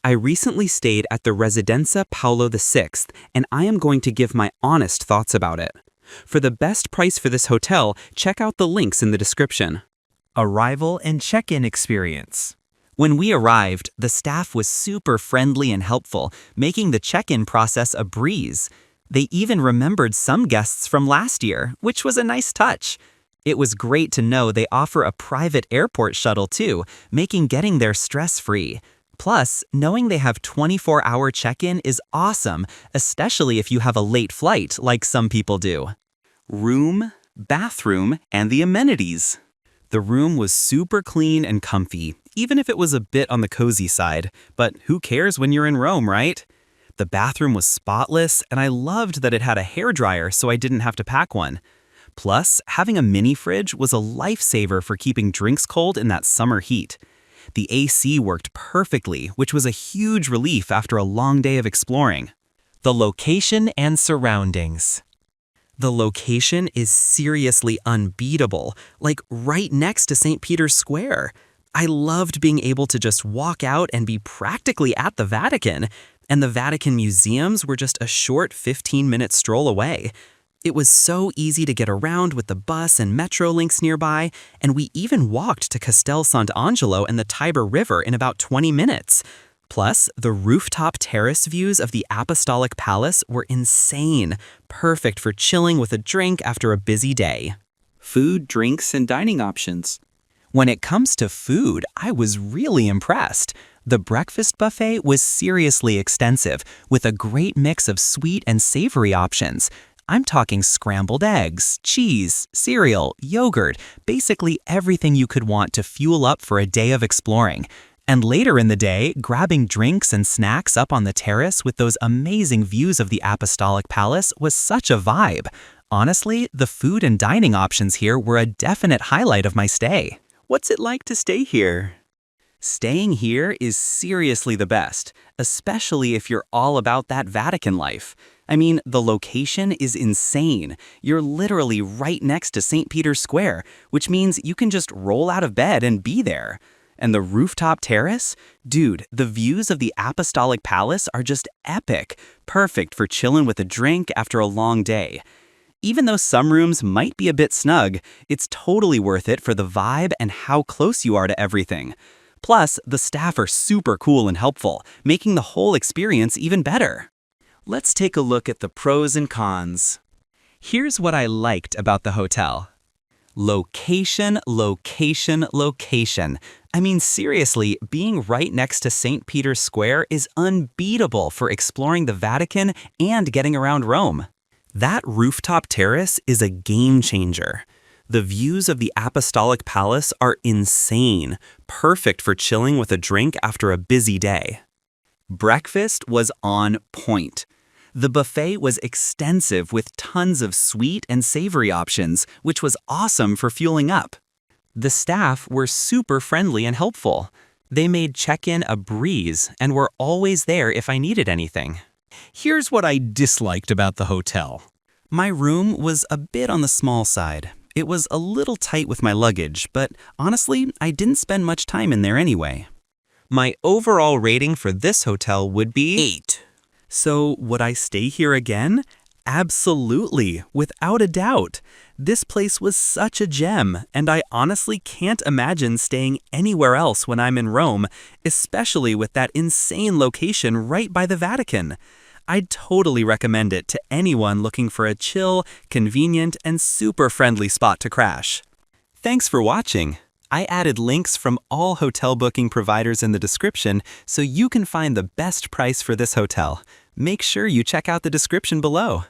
I recently stayed at the Residenza Paolo VI, and I am going to give my honest thoughts about it. For the best price for this hotel, check out the links in the description. Arrival and check-in experience. When we arrived, the staff was super friendly and helpful, making the check-in process a breeze. They even remembered some guests from last year, which was a nice touch. It was great to know they offer a private airport shuttle too, making getting there stress-free. Plus, knowing they have 24-hour check-in is awesome, especially if you have a late flight like some people do. Room, bathroom, and the amenities. The room was super clean and comfy, even if it was a bit on the cozy side. But who cares when you're in Rome, right? The bathroom was spotless, and I loved that it had a hairdryer so I didn't have to pack one. Plus, having a mini fridge was a lifesaver for keeping drinks cold in that summer heat. The AC worked perfectly, which was a huge relief after a long day of exploring. The location and surroundings. The location is seriously unbeatable, like right next to St. Peter's Square. I loved being able to just walk out and be practically at the Vatican, and the Vatican museums were just a short 15-minute stroll away. It was so easy to get around with the bus and metro links nearby, and we even walked to Castel Sant'Angelo and the Tiber River in about 20 minutes. Plus, the rooftop terrace views of the Apostolic Palace were insane, perfect for chilling with a drink after a busy day. Food, drinks, and dining options. When it comes to food, I was really impressed. The breakfast buffet was seriously extensive, with a great mix of sweet and savory options. I'm talking scrambled eggs, cheese, cereal, yogurt, basically everything you could want to fuel up for a day of exploring. And later in the day, grabbing drinks and snacks up on the terrace with those amazing views of the Apostolic Palace was such a vibe. Honestly, the food and dining options here were a definite highlight of my stay. What's it like to stay here? Staying here is seriously the best, especially if you're all about that Vatican life. I mean, the location is insane. You're literally right next to St. Peter's Square, which means you can just roll out of bed and be there. And the rooftop terrace? Dude, the views of the Apostolic Palace are just epic, perfect for chilling with a drink after a long day. Even though some rooms might be a bit snug, it's totally worth it for the vibe and how close you are to everything. Plus, the staff are super cool and helpful, making the whole experience even better. Let's take a look at the pros and cons. Here's what I liked about the hotel. Location, location, location. I mean, seriously, being right next to St. Peter's Square is unbeatable for exploring the Vatican and getting around Rome. That rooftop terrace is a game changer. The views of the Apostolic Palace are insane, perfect for chilling with a drink after a busy day. Breakfast was on point. The buffet was extensive with tons of sweet and savory options, which was awesome for fueling up. The staff were super friendly and helpful. They made check-in a breeze and were always there if I needed anything. Here's what I disliked about the hotel. My room was a bit on the small side. It was a little tight with my luggage, but honestly, I didn't spend much time in there anyway. My overall rating for this hotel would be 8. So, would I stay here again? Absolutely, without a doubt. This place was such a gem, and I honestly can't imagine staying anywhere else when I'm in Rome, especially with that insane location right by the Vatican. I'd totally recommend it to anyone looking for a chill, convenient, and super friendly spot to crash. Thanks for watching. I added links from all hotel booking providers in the description so you can find the best price for this hotel. Make sure you check out the description below.